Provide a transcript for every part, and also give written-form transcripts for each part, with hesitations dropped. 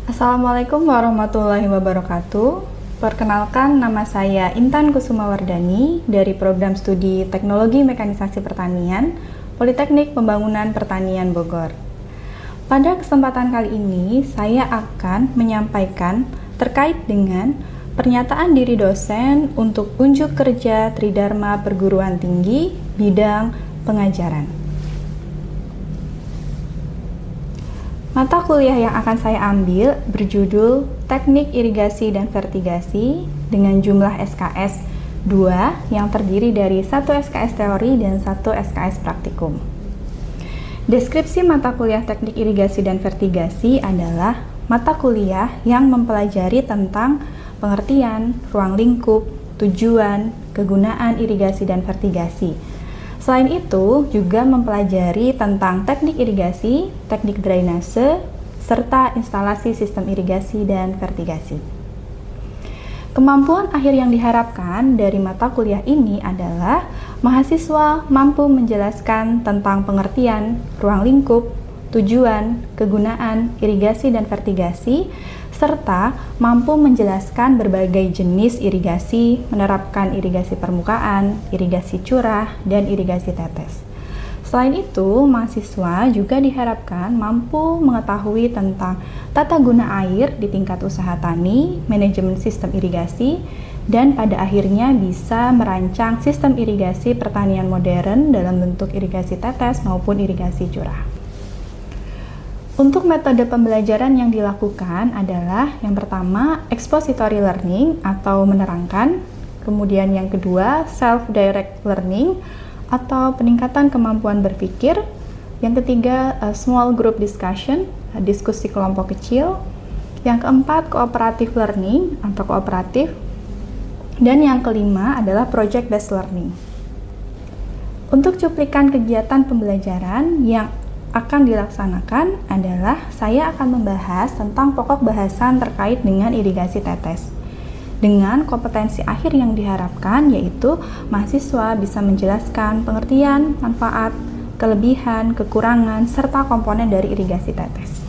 Assalamualaikum warahmatullahi wabarakatuh. Perkenalkan, nama saya Intan Kusumawardani dari Program Studi Teknologi Mekanisasi Pertanian, Politeknik Pembangunan Pertanian Bogor. Pada kesempatan kali ini, saya akan menyampaikan terkait dengan pernyataan diri dosen untuk unjuk kerja Tridharma Perguruan Tinggi bidang pengajaran. Mata kuliah yang akan saya ambil berjudul Teknik Irigasi dan Vertigasi dengan jumlah SKS 2 yang terdiri dari 1 SKS teori dan 1 SKS praktikum. Deskripsi mata kuliah Teknik Irigasi dan Vertigasi adalah mata kuliah yang mempelajari tentang pengertian, ruang lingkup, tujuan, kegunaan irigasi dan vertigasi. Selain itu, juga mempelajari tentang teknik irigasi, teknik drainase, serta instalasi sistem irigasi dan vertigasi. Kemampuan akhir yang diharapkan dari mata kuliah ini adalah mahasiswa mampu menjelaskan tentang pengertian, ruang lingkup, tujuan, kegunaan, irigasi dan vertigasi, serta mampu menjelaskan berbagai jenis irigasi, menerapkan irigasi permukaan, irigasi curah, dan irigasi tetes. Selain itu, mahasiswa juga diharapkan mampu mengetahui tentang tata guna air di tingkat usaha tani, manajemen sistem irigasi, dan pada akhirnya bisa merancang sistem irigasi pertanian modern dalam bentuk irigasi tetes maupun irigasi curah. Untuk metode pembelajaran yang dilakukan adalah yang pertama expository learning atau menerangkan, kemudian yang kedua self-direct learning atau peningkatan kemampuan berpikir, yang ketiga small group discussion, diskusi kelompok kecil, yang keempat cooperative learning atau kooperatif, dan yang kelima adalah project based learning. Untuk cuplikan kegiatan pembelajaran yang akan dilaksanakan adalah saya akan membahas tentang pokok bahasan terkait dengan irigasi tetes dengan kompetensi akhir yang diharapkan, yaitu mahasiswa bisa menjelaskan pengertian, manfaat, kelebihan, kekurangan, serta komponen dari irigasi tetes.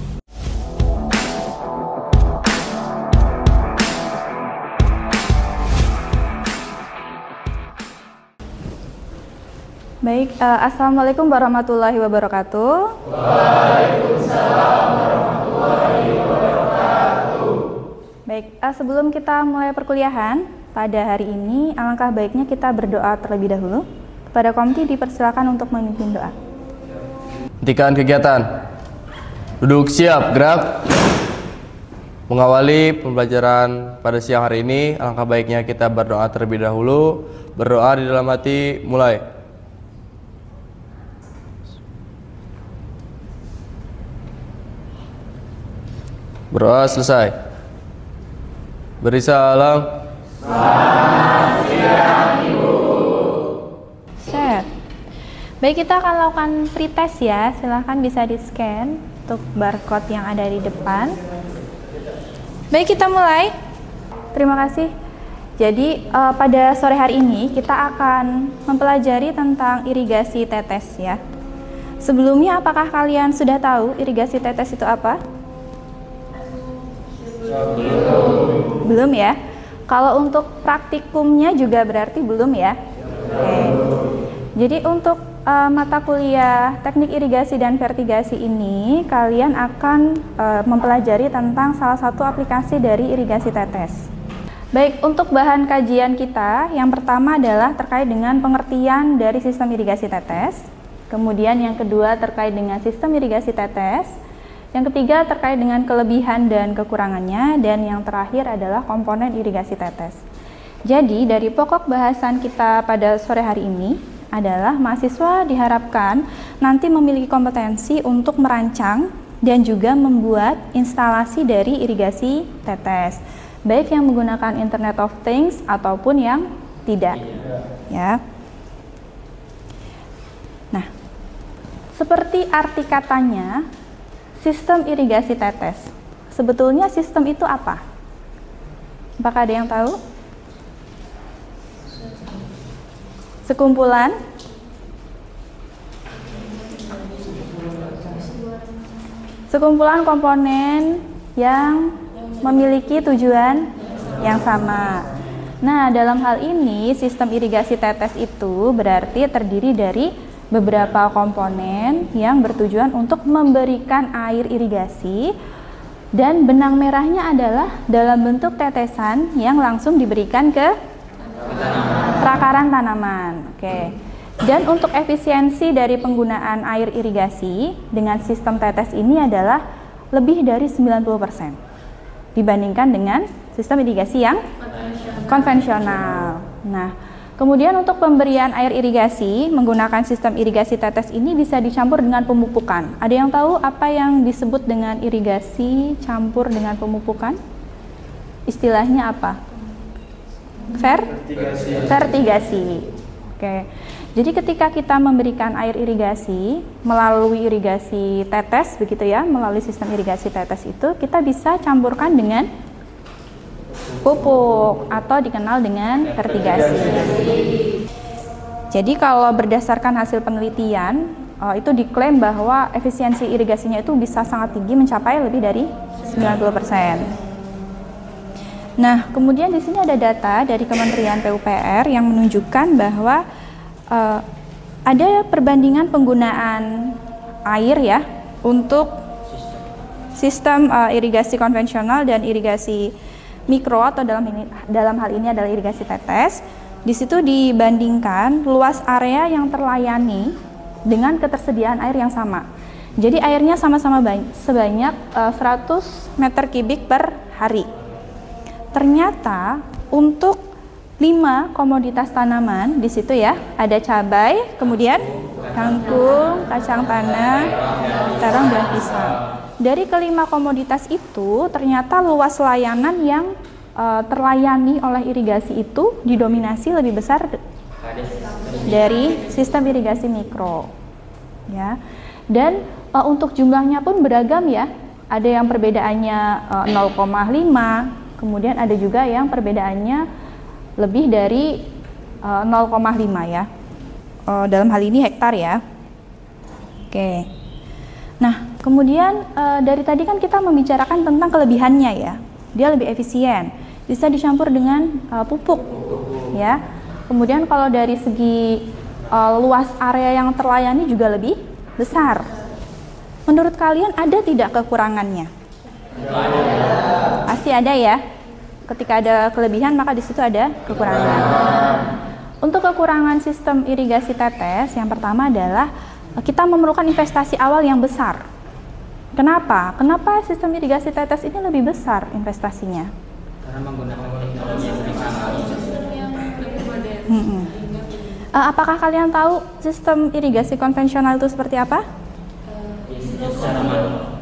Baik, Assalamualaikum warahmatullahi wabarakatuh. Waalaikumsalam warahmatullahi wabarakatuh. Baik, sebelum kita mulai perkuliahan pada hari ini, alangkah baiknya kita berdoa terlebih dahulu. Kepada komiti dipersilakan untuk memimpin doa. Hentikan kegiatan. Duduk siap, gerak. Mengawali pembelajaran pada siang hari ini, alangkah baiknya kita berdoa terlebih dahulu. Berdoa di dalam hati, mulai. Berdoa selesai. Beri salam. Selamat siang, Ibu. Set. Baik, kita akan lakukan pretest ya. Silahkan bisa di-scan untuk barcode yang ada di depan. Baik, kita mulai. Terima kasih. Jadi, pada sore hari ini kita akan mempelajari tentang irigasi tetes ya. Sebelumnya, apakah kalian sudah tahu irigasi tetes itu apa? Belum ya? Kalau untuk praktikumnya juga berarti belum ya? Oke. Jadi untuk mata kuliah teknik irigasi dan vertigasi ini, kalian akan mempelajari tentang salah satu aplikasi dari irigasi tetes. Baik, untuk bahan kajian kita, yang pertama adalah terkait dengan pengertian dari sistem irigasi tetes. Kemudian yang kedua terkait dengan sistem irigasi tetes. Yang ketiga terkait dengan kelebihan dan kekurangannya, dan yang terakhir adalah komponen irigasi tetes. Jadi dari pokok bahasan kita pada sore hari ini adalah mahasiswa diharapkan nanti memiliki kompetensi untuk merancang dan juga membuat instalasi dari irigasi tetes, baik yang menggunakan Internet of Things ataupun yang tidak. Ya. Nah, seperti arti katanya, sistem irigasi tetes. Sebetulnya sistem itu apa? Apakah ada yang tahu? Sekumpulan komponen yang memiliki tujuan yang sama. Nah, dalam hal ini sistem irigasi tetes itu berarti terdiri dari beberapa komponen yang bertujuan untuk memberikan air irigasi, dan benang merahnya adalah dalam bentuk tetesan yang langsung diberikan ke perakaran tanaman. Oke. Dan untuk efisiensi dari penggunaan air irigasi dengan sistem tetes ini adalah lebih dari 90% dibandingkan dengan sistem irigasi yang konvensional. Nah, kemudian untuk pemberian air irigasi menggunakan sistem irigasi tetes ini bisa dicampur dengan pemupukan. Ada yang tahu apa yang disebut dengan irigasi campur dengan pemupukan? Istilahnya apa? Vertigasi. Oke. Jadi ketika kita memberikan air irigasi melalui irigasi tetes begitu ya, melalui sistem irigasi tetes itu kita bisa campurkan dengan pupuk atau dikenal dengan vertigasi. Jadi kalau berdasarkan hasil penelitian itu diklaim bahwa efisiensi irigasinya itu bisa sangat tinggi, mencapai lebih dari 90%. Nah, kemudian di sini ada data dari Kementerian PUPR yang menunjukkan bahwa ada perbandingan penggunaan air ya untuk sistem irigasi konvensional dan irigasi mikro, atau dalam hal ini adalah irigasi tetes. Di situ dibandingkan luas area yang terlayani dengan ketersediaan air yang sama. Jadi airnya sama-sama sebanyak 100 meter kubik per hari. Ternyata untuk 5 komoditas tanaman di situ ya, ada cabai, kemudian kangkung, kacang tanah, terong, dan pisang. Dari kelima komoditas itu, ternyata luas layanan yang terlayani oleh irigasi itu didominasi lebih besar dari sistem irigasi mikro, ya. Dan untuk jumlahnya pun beragam ya. Ada yang perbedaannya 0,5, kemudian ada juga yang perbedaannya lebih dari 0,5 ya. Dalam hal ini hektar ya. Oke. Nah, kemudian dari tadi kan kita membicarakan tentang kelebihannya ya. Dia lebih efisien, bisa dicampur dengan pupuk ya. Kemudian kalau dari segi luas area yang terlayani juga lebih besar. Menurut kalian ada tidak kekurangannya? Pasti ada ya. Ketika ada kelebihan maka di situ ada kekurangan. Untuk kekurangan sistem irigasi tetes, yang pertama adalah kita memerlukan investasi awal yang besar. Kenapa? Kenapa sistem irigasi tetes ini lebih besar investasinya? Karena menggunakan teknologi yang lebih modern. Apakah kalian tahu sistem irigasi konvensional itu seperti apa? Secara manual.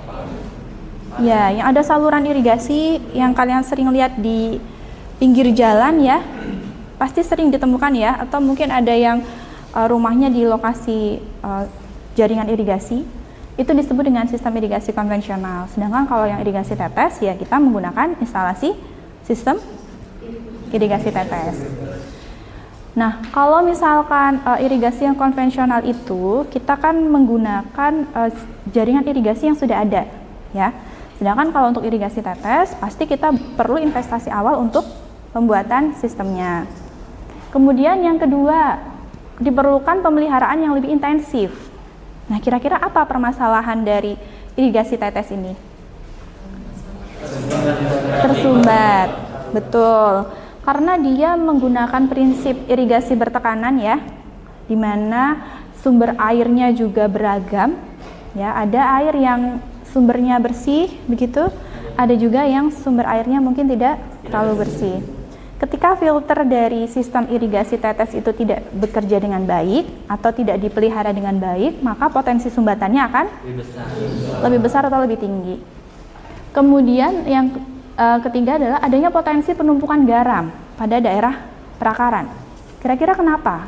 Ya, yang ada saluran irigasi yang kalian sering lihat di pinggir jalan ya, pasti sering ditemukan ya, atau mungkin ada yang rumahnya di lokasi jaringan irigasi, itu disebut dengan sistem irigasi konvensional. Sedangkan kalau yang irigasi tetes ya kita menggunakan instalasi sistem irigasi tetes. Nah, kalau misalkan irigasi yang konvensional itu kita kan menggunakan jaringan irigasi yang sudah ada ya. Sedangkan kalau untuk irigasi tetes, pasti kita perlu investasi awal untuk pembuatan sistemnya. Kemudian yang kedua, diperlukan pemeliharaan yang lebih intensif. Nah, kira-kira apa permasalahan dari irigasi tetes ini? Tersumbat, betul. Karena dia menggunakan prinsip irigasi bertekanan ya, di mana sumber airnya juga beragam. Ya, ada air yang sumbernya bersih begitu, ada juga yang sumber airnya mungkin tidak terlalu bersih. Ketika filter dari sistem irigasi tetes itu tidak bekerja dengan baik atau tidak dipelihara dengan baik, maka potensi sumbatannya akan lebih besar atau lebih tinggi. Kemudian yang ketiga adalah adanya potensi penumpukan garam pada daerah perakaran. Kira-kira kenapa?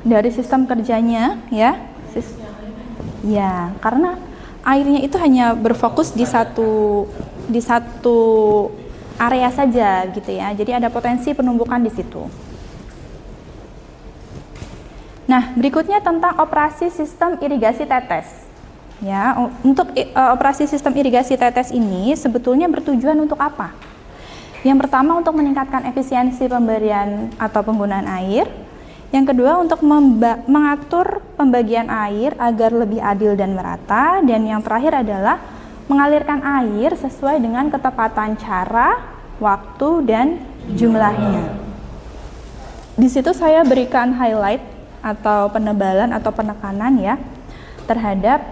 Dari sistem kerjanya ya. Ya, karena airnya itu hanya berfokus di satu area saja gitu ya. Jadi ada potensi penumpukan di situ. Nah, berikutnya tentang operasi sistem irigasi tetes. Ya, untuk operasi sistem irigasi tetes ini sebetulnya bertujuan untuk apa? Yang pertama untuk meningkatkan efisiensi pemberian atau penggunaan air. Yang kedua untuk mengatur pembagian air agar lebih adil dan merata. Dan yang terakhir adalah mengalirkan air sesuai dengan ketepatan cara, waktu, dan jumlahnya. Di situ saya berikan highlight atau penebalan atau penekanan ya terhadap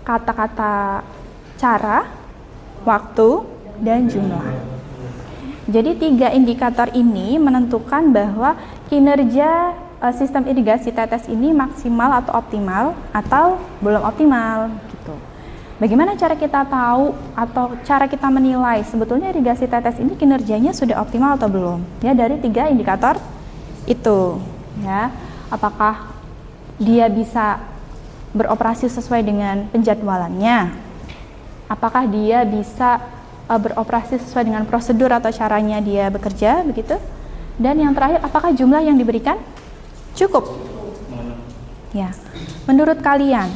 kata-kata cara, waktu, dan jumlah. Jadi 3 indikator ini menentukan bahwa kinerja sistem irigasi tetes ini maksimal atau optimal atau belum optimal gitu. Bagaimana cara kita tahu atau cara kita menilai sebetulnya irigasi tetes ini kinerjanya sudah optimal atau belum? Ya, dari 3 indikator itu ya. Apakah dia bisa beroperasi sesuai dengan penjadwalannya? Apakah dia bisa beroperasi sesuai dengan prosedur atau caranya dia bekerja begitu? Dan yang terakhir, apakah jumlah yang diberikan cukup? Ya. Menurut kalian,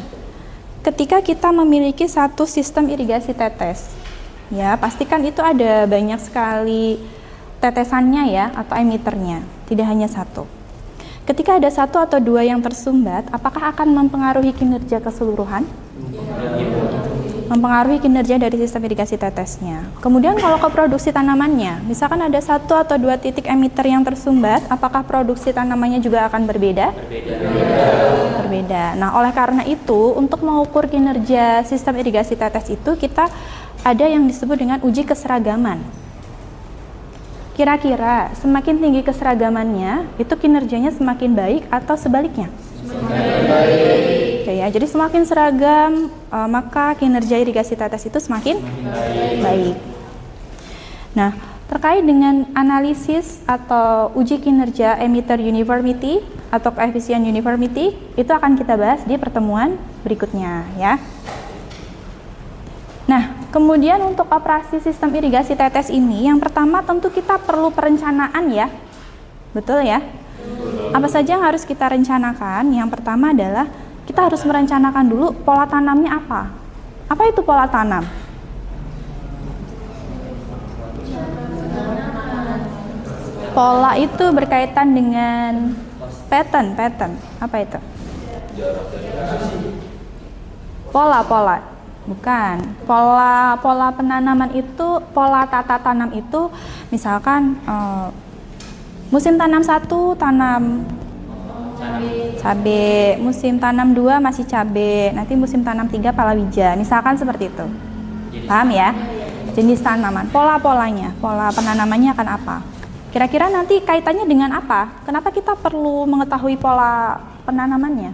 ketika kita memiliki satu sistem irigasi tetes, ya pastikan itu ada banyak sekali tetesannya ya atau emiternya, tidak hanya satu. Ketika ada 1 atau 2 yang tersumbat, apakah akan mempengaruhi kinerja keseluruhan? Mempengaruhi kinerja dari sistem irigasi tetesnya. Kemudian kalau ke produksi tanamannya, misalkan ada 1 atau 2 titik emiter yang tersumbat, apakah produksi tanamannya juga akan berbeda? Berbeda. Nah, oleh karena itu, untuk mengukur kinerja sistem irigasi tetes itu, kita ada yang disebut dengan uji keseragaman. Kira-kira semakin tinggi keseragamannya, itu kinerjanya semakin baik atau sebaliknya? Semakin baik. Oke ya, jadi semakin seragam, maka kinerja irigasi tetes itu semakin baik. Nah, terkait dengan analisis atau uji kinerja emitter uniformity atau coefficient uniformity, itu akan kita bahas di pertemuan berikutnya ya. Nah, kemudian untuk operasi sistem irigasi tetes ini, yang pertama tentu kita perlu perencanaan ya. Betul ya? Apa saja yang harus kita rencanakan? Yang pertama adalah kita harus merencanakan dulu pola tanamnya apa. Apa itu pola tanam? Pola itu berkaitan dengan pattern. Apa itu? Pola. Bukan. Pola penanaman itu, pola tata tanam itu misalkan musim tanam 1 tanam cabai, musim tanam 2 masih cabai, nanti musim tanam 3 palawija. Misalkan seperti itu. Paham ya? Jenis tanaman, pola-polanya, pola penanamannya akan apa? Kira-kira nanti kaitannya dengan apa? Kenapa kita perlu mengetahui pola penanamannya?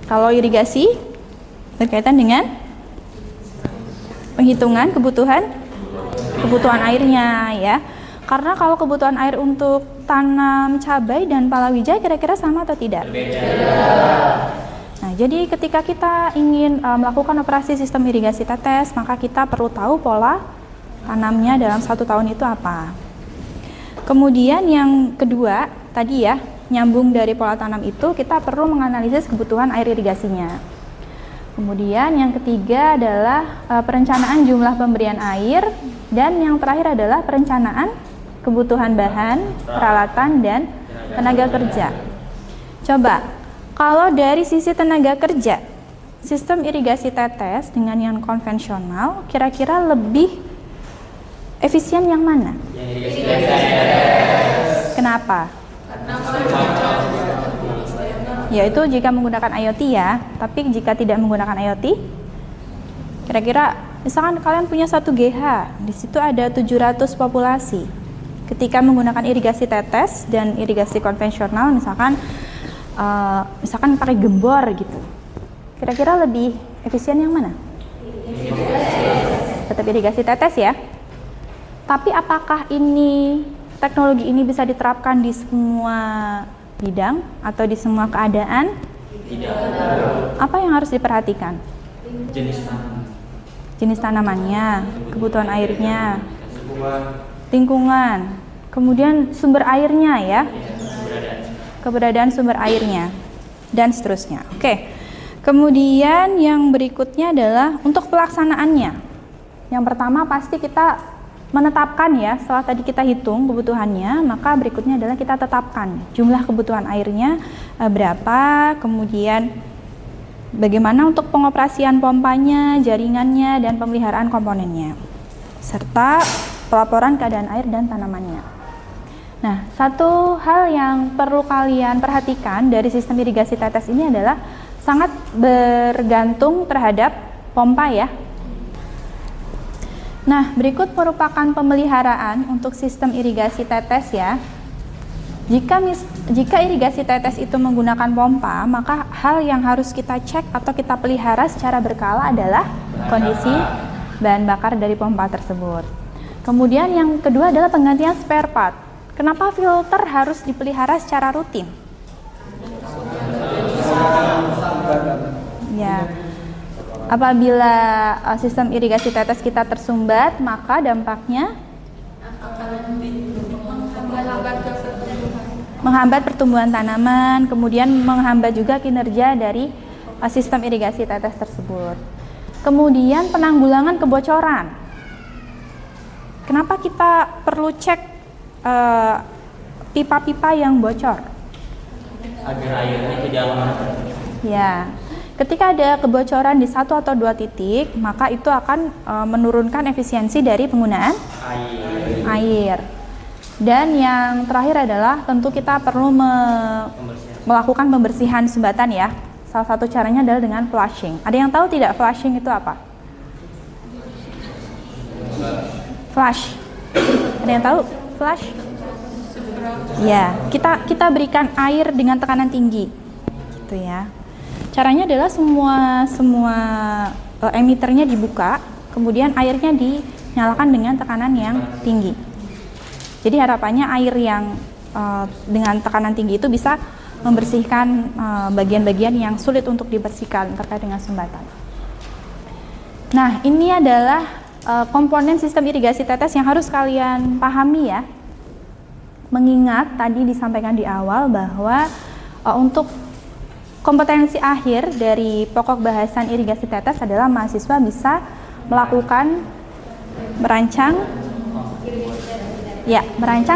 Kalau irigasi berkaitan dengan penghitungan kebutuhan airnya ya. Karena kalau kebutuhan air untuk tanam cabai dan palawija kira-kira sama atau tidak? Nah, jadi ketika kita ingin melakukan operasi sistem irigasi tetes, maka kita perlu tahu pola tanamnya dalam 1 tahun itu apa. Kemudian yang kedua, tadi ya, nyambung dari pola tanam itu, kita perlu menganalisis kebutuhan air irigasinya. Kemudian yang ketiga adalah perencanaan jumlah pemberian air, dan yang terakhir adalah perencanaan kebutuhan bahan, peralatan, dan tenaga kerja. Coba, kalau dari sisi tenaga kerja, sistem irigasi tetes dengan yang konvensional kira-kira lebih efisien yang mana? Kenapa? Yaitu jika menggunakan IoT ya, tapi jika tidak menggunakan IoT, kira-kira misalkan kalian punya 1 GH, di situ ada 700 populasi. Ketika menggunakan irigasi tetes dan irigasi konvensional, misalkan pakai gembor gitu, kira-kira lebih efisien yang mana? Tetap irigasi tetes ya. Tapi apakah teknologi ini bisa diterapkan di semua bidang atau di semua keadaan? Tidak. Apa yang harus diperhatikan? Jenis tanamannya, kebutuhan airnya, lingkungan, kemudian sumber airnya ya, keberadaan sumber airnya, dan seterusnya. Oke. Kemudian yang berikutnya adalah untuk pelaksanaannya. Yang pertama pasti kita menetapkan ya, setelah tadi kita hitung kebutuhannya, maka berikutnya adalah kita tetapkan jumlah kebutuhan airnya berapa, kemudian bagaimana untuk pengoperasian pompanya, jaringannya, dan pemeliharaan komponennya, serta pelaporan keadaan air dan tanamannya. Nah, satu hal yang perlu kalian perhatikan dari sistem irigasi tetes ini adalah sangat bergantung terhadap pompa ya. Nah, berikut merupakan pemeliharaan untuk sistem irigasi tetes ya. Jika irigasi tetes itu menggunakan pompa, maka hal yang harus kita cek atau kita pelihara secara berkala adalah kondisi bahan bakar dari pompa tersebut. Kemudian yang kedua adalah penggantian spare part. Kenapa filter harus dipelihara secara rutin? Ya, apabila sistem irigasi tetes kita tersumbat, maka dampaknya menghambat pertumbuhan tanaman, kemudian menghambat juga kinerja dari sistem irigasi tetes tersebut. Kemudian penanggulangan kebocoran. Kenapa kita perlu cek pipa-pipa yang bocor? Agar airnya tidak lama. Ya, ketika ada kebocoran di satu atau dua titik, maka itu akan menurunkan efisiensi dari penggunaan air. Dan yang terakhir adalah tentu kita perlu melakukan pembersihan sumbatan ya. Salah satu caranya adalah dengan flushing. Ada yang tahu tidak flushing itu apa? Flush. Ada yang tahu flush? Ya, kita berikan air dengan tekanan tinggi, gitu ya. Caranya adalah semua emiternya dibuka, kemudian airnya dinyalakan dengan tekanan yang tinggi. Jadi harapannya air yang dengan tekanan tinggi itu bisa membersihkan bagian-bagian yang sulit untuk dibersihkan terkait dengan sumbatan. Nah, ini adalah komponen sistem irigasi tetes yang harus kalian pahami ya. Mengingat tadi disampaikan di awal bahwa untuk kompetensi akhir dari pokok bahasan irigasi tetes adalah mahasiswa bisa melakukan merancang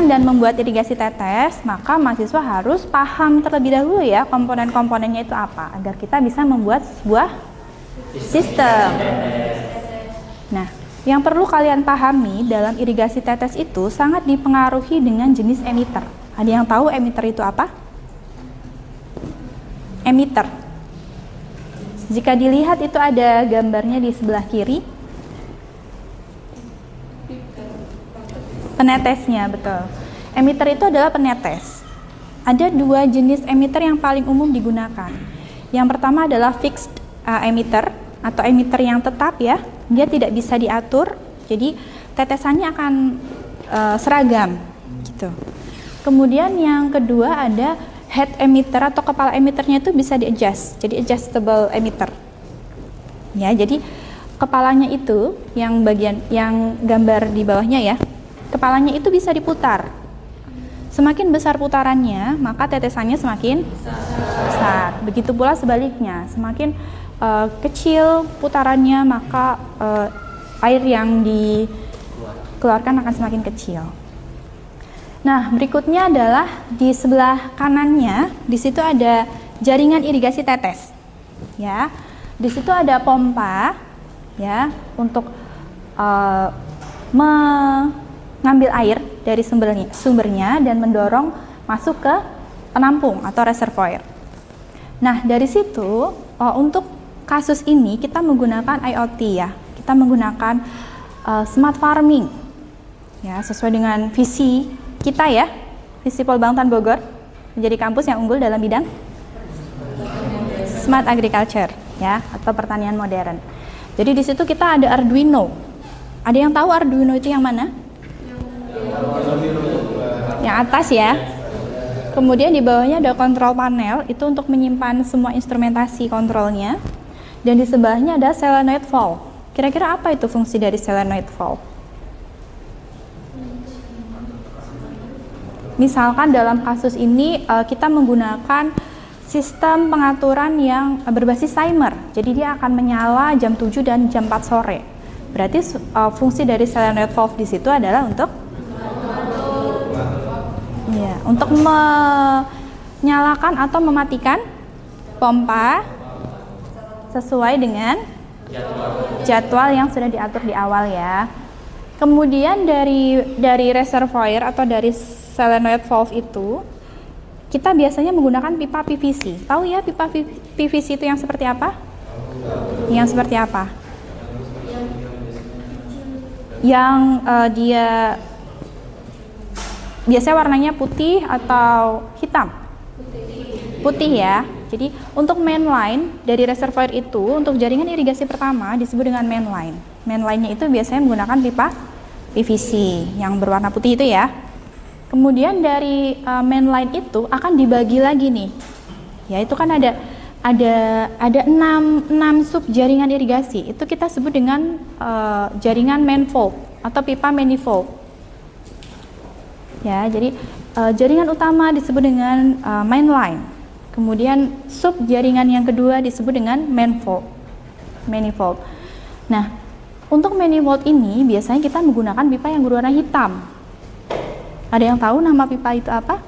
dan membuat irigasi tetes, maka mahasiswa harus paham terlebih dahulu ya komponen-komponennya itu apa, agar kita bisa membuat sebuah sistem. Nah, yang perlu kalian pahami dalam irigasi tetes itu sangat dipengaruhi dengan jenis emitter. Ada yang tahu emitter itu apa? Emitter. Jika dilihat itu ada gambarnya di sebelah kiri. Penetesnya, betul. Emitter itu adalah penetes. Ada dua jenis emitter yang paling umum digunakan. Yang pertama adalah fixed emitter atau emitter yang tetap ya. Dia tidak bisa diatur, jadi tetesannya akan seragam gitu. Kemudian yang kedua ada head emitter atau kepala emitternya itu bisa di-adjust, jadi adjustable emitter. Ya, jadi kepalanya itu yang gambar di bawahnya ya. Kepalanya itu bisa diputar. Semakin besar putarannya, maka tetesannya semakin besar. Begitu pula sebaliknya, semakin kecil putarannya, maka air yang dikeluarkan akan semakin kecil. Nah, berikutnya adalah di sebelah kanannya, di situ ada jaringan irigasi tetes. Ya, di situ ada pompa, ya, untuk mengambil air dari sumbernya dan mendorong masuk ke penampung atau reservoir. Nah, dari situ untuk kasus ini kita menggunakan IoT ya, kita menggunakan smart farming ya, sesuai dengan visi kita ya, visi Polbangtan Bogor menjadi kampus yang unggul dalam bidang smart agriculture ya, atau pertanian modern. Jadi di situ kita ada Arduino. Ada yang tahu Arduino itu yang mana? Yang atas ya. Kemudian di bawahnya ada kontrol panel, itu untuk menyimpan semua instrumentasi kontrolnya. Dan di sebelahnya ada solenoid valve. Kira-kira apa itu fungsi dari solenoid valve? Misalkan dalam kasus ini kita menggunakan sistem pengaturan yang berbasis timer. Jadi dia akan menyala jam 7 dan jam 4 sore. Berarti fungsi dari solenoid valve di situ adalah untuk untuk menyalakan atau mematikan pompa sesuai dengan jadwal yang sudah diatur di awal ya. Kemudian dari reservoir atau dari solenoid valve itu kita biasanya menggunakan pipa PVC. Tahu ya pipa PVC itu yang seperti apa? Yang seperti apa? Yang dia biasanya warnanya putih atau hitam? Putih ya. Jadi untuk mainline dari reservoir itu untuk jaringan irigasi pertama disebut dengan mainline. Mainline-nya itu biasanya menggunakan pipa PVC yang berwarna putih itu ya. Kemudian dari mainline itu akan dibagi lagi nih. Ya itu kan ada 6 sub jaringan irigasi. Itu kita sebut dengan jaringan manifold atau pipa manifold. Ya, jadi jaringan utama disebut dengan mainline. Kemudian sub jaringan yang kedua disebut dengan manifold. Nah, untuk manifold ini biasanya kita menggunakan pipa yang berwarna hitam. Ada yang tahu nama pipa itu apa?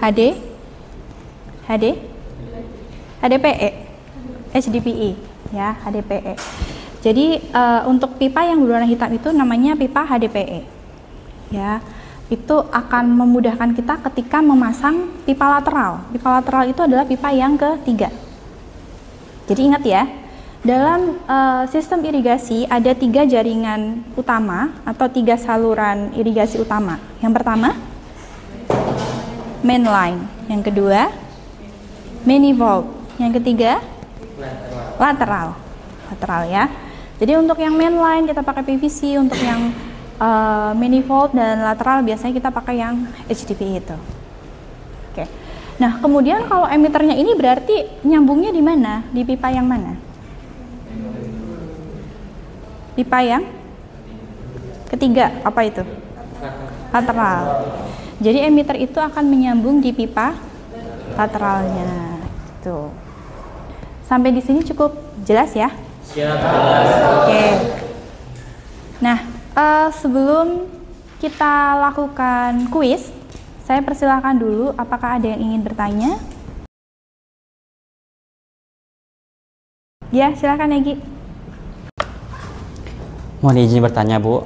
HDPE, HDPE, ya HDPE. Jadi untuk pipa yang berwarna hitam itu namanya pipa HDPE. Ya. Itu akan memudahkan kita ketika memasang pipa lateral. Pipa lateral itu adalah pipa yang ketiga. Jadi ingat ya, dalam sistem irigasi ada 3 jaringan utama atau 3 saluran irigasi utama. Yang pertama, mainline. Yang kedua, manifold. Yang ketiga, lateral. Lateral ya. Jadi untuk yang mainline kita pakai PVC, untuk yang manifold dan lateral biasanya kita pakai yang HDPE itu. Oke. Nah, kemudian kalau emiternya ini berarti nyambungnya di mana? Di pipa yang mana? Pipa yang ketiga, apa itu? Lateral. Jadi emitter itu akan menyambung di pipa lateralnya. Tuh. Sampai di sini cukup jelas ya? Oke. Nah, sebelum kita lakukan kuis, saya persilakan dulu apakah ada yang ingin bertanya? Ya, silakan Egi. Mohon izin bertanya Bu,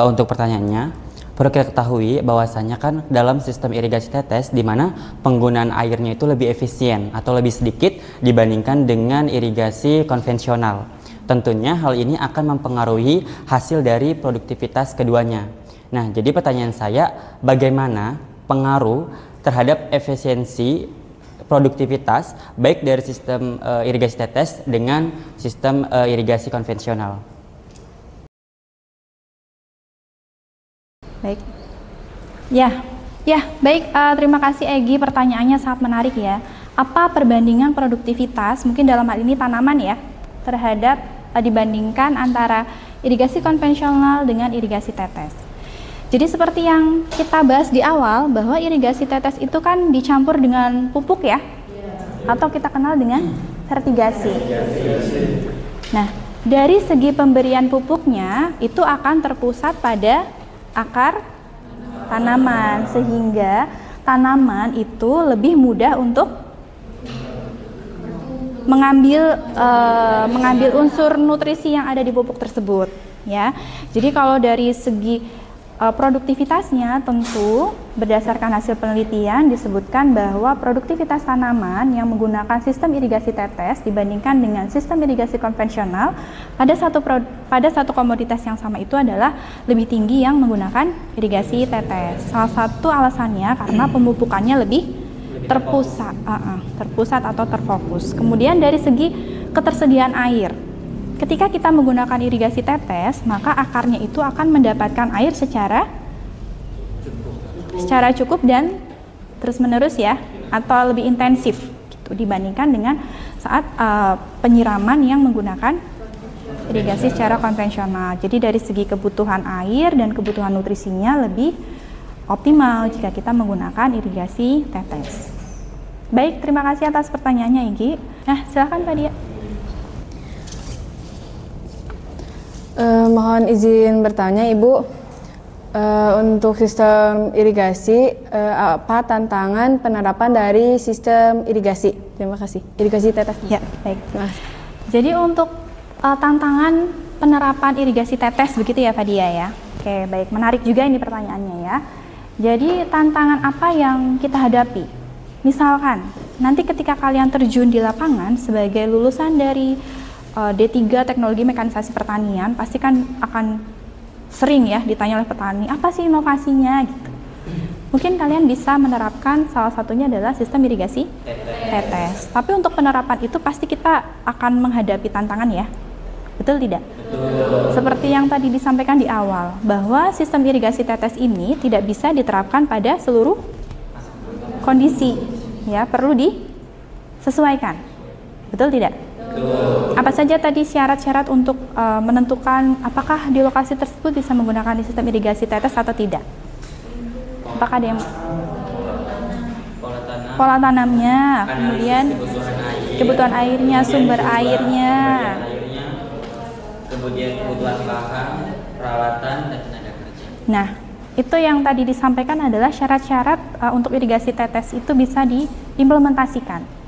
untuk pertanyaannya, perlu kita ketahui bahwasanya kan dalam sistem irigasi tetes di mana penggunaan airnya itu lebih efisien atau lebih sedikit dibandingkan dengan irigasi konvensional. Tentunya hal ini akan mempengaruhi hasil dari produktivitas keduanya. Nah, jadi pertanyaan saya, bagaimana pengaruh terhadap efisiensi produktivitas baik dari sistem irigasi tetes dengan sistem irigasi konvensional? Baik. Baik. Terima kasih Egi, pertanyaannya sangat menarik ya. Apa perbandingan produktivitas, mungkin dalam hal ini tanaman ya, terhadap dibandingkan antara irigasi konvensional dengan irigasi tetes. Jadi seperti yang kita bahas di awal bahwa irigasi tetes itu kan dicampur dengan pupuk ya, atau kita kenal dengan fertigasi. Nah, dari segi pemberian pupuknya itu akan terpusat pada akar tanaman sehingga tanaman itu lebih mudah untuk mengambil unsur nutrisi yang ada di pupuk tersebut ya. Jadi kalau dari segi produktivitasnya tentu berdasarkan hasil penelitian disebutkan bahwa produktivitas tanaman yang menggunakan sistem irigasi tetes dibandingkan dengan sistem irigasi konvensional pada satu komoditas yang sama itu adalah lebih tinggi yang menggunakan irigasi tetes. Salah satu alasannya karena pemupukannya lebih terpusat atau terfokus. Kemudian dari segi ketersediaan air, ketika kita menggunakan irigasi tetes, maka akarnya itu akan mendapatkan air secara cukup dan terus-menerus ya, atau lebih intensif gitu, dibandingkan dengan saat penyiraman yang menggunakan irigasi secara konvensional. Jadi dari segi kebutuhan air dan kebutuhan nutrisinya lebih optimal jika kita menggunakan irigasi tetes. Baik, terima kasih atas pertanyaannya Igi. Nah, silakan Pak Dia. Mohon izin bertanya Ibu. Untuk sistem irigasi, apa tantangan penerapan dari sistem irigasi? Terima kasih. Irigasi tetes. Ya, baik. Jadi untuk tantangan penerapan irigasi tetes begitu ya Pak Dia ya. Oke, baik. Menarik juga ini pertanyaannya ya. Jadi tantangan apa yang kita hadapi? Misalkan nanti ketika kalian terjun di lapangan sebagai lulusan dari D3 Teknologi Mekanisasi Pertanian, pasti kan akan sering ya ditanya oleh petani, apa sih inovasinya gitu. Mungkin kalian bisa menerapkan salah satunya adalah sistem irigasi tetes. Tapi untuk penerapan itu pasti kita akan menghadapi tantangan ya. Betul tidak? Betul. Seperti yang tadi disampaikan di awal, bahwa sistem irigasi tetes ini tidak bisa diterapkan pada seluruh kondisi. Ya, perlu disesuaikan. Betul tidak? Apa saja tadi syarat-syarat untuk menentukan apakah di lokasi tersebut bisa menggunakan sistem irigasi tetes atau tidak? Apakah ada yang pola tanamnya, kemudian kebutuhan airnya, sumber airnya, kemudian kebutuhan bahan, peralatan, dan tenaga kerja. Nah, itu yang tadi disampaikan adalah syarat-syarat untuk irigasi tetes itu bisa diimplementasikan.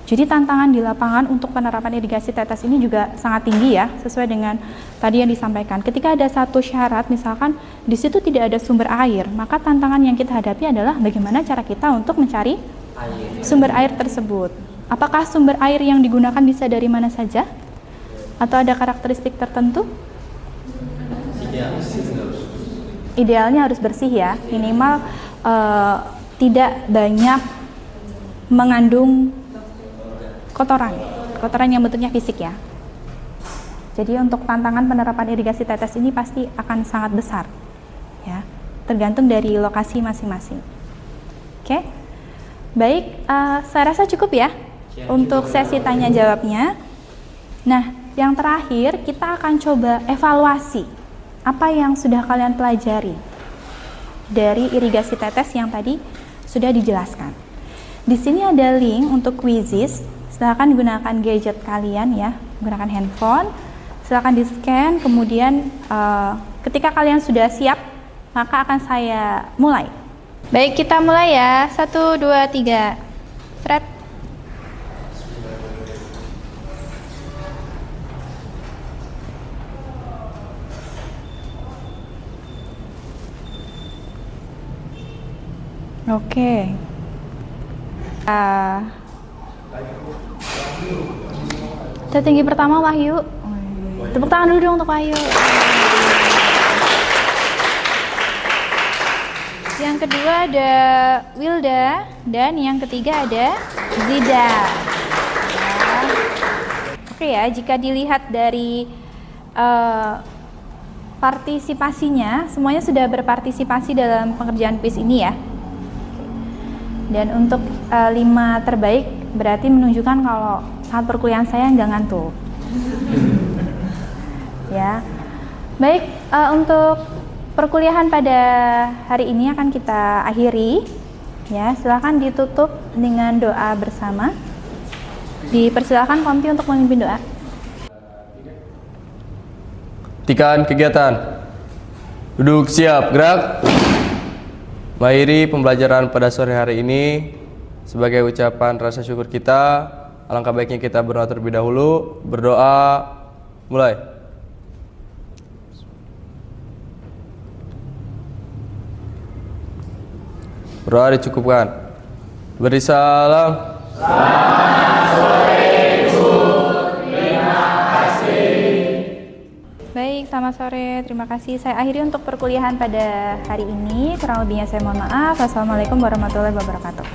Jadi tantangan di lapangan untuk penerapan irigasi tetes ini juga sangat tinggi ya, sesuai dengan tadi yang disampaikan. Ketika ada satu syarat, misalkan di situ tidak ada sumber air, maka tantangan yang kita hadapi adalah bagaimana cara kita untuk mencari sumber air tersebut. Apakah sumber air yang digunakan bisa dari mana saja? Atau ada karakteristik tertentu? Idealnya harus bersih ya, minimal tidak banyak mengandung kotoran yang bentuknya fisik ya. Jadi untuk tantangan penerapan irigasi tetes ini pasti akan sangat besar ya, tergantung dari lokasi masing-masing. Oke, baik, saya rasa cukup ya untuk sesi tanya jawabnya. Nah, yang terakhir kita akan coba evaluasi apa yang sudah kalian pelajari dari irigasi tetes yang tadi sudah dijelaskan. Di sini ada link untuk quizzes. Silakan gunakan gadget kalian ya, gunakan handphone. Silakan di-scan, kemudian ketika kalian sudah siap, maka akan saya mulai. Baik, kita mulai ya. 1, 2, 3. Fred. Oke. Tertinggi pertama Wahyu. Tepuk tangan dulu dong untuk Wahyu. Yang kedua ada Wilda dan yang ketiga ada Zida. Oke ya, jika dilihat dari partisipasinya, semuanya sudah berpartisipasi dalam pengerjaan quiz ini ya. Dan untuk 5 terbaik berarti menunjukkan kalau saat perkuliahan saya nggak ngantuk. Ya, baik, untuk perkuliahan pada hari ini akan kita akhiri. Ya, silakan ditutup dengan doa bersama. Dipersilakan Kompi untuk memimpin doa. Hentikan kegiatan. Duduk siap, gerak. Mengakhiri pembelajaran pada sore hari ini, sebagai ucapan rasa syukur kita, alangkah baiknya kita berdoa terlebih dahulu. Berdoa, mulai. Berdoa dicukupkan. Beri salam. Selamat sore, Ibu. Terima kasih. Baik, selamat sore. Terima kasih. Saya akhiri untuk perkuliahan pada hari ini. Kurang lebihnya saya mohon maaf. Wassalamualaikum warahmatullahi wabarakatuh.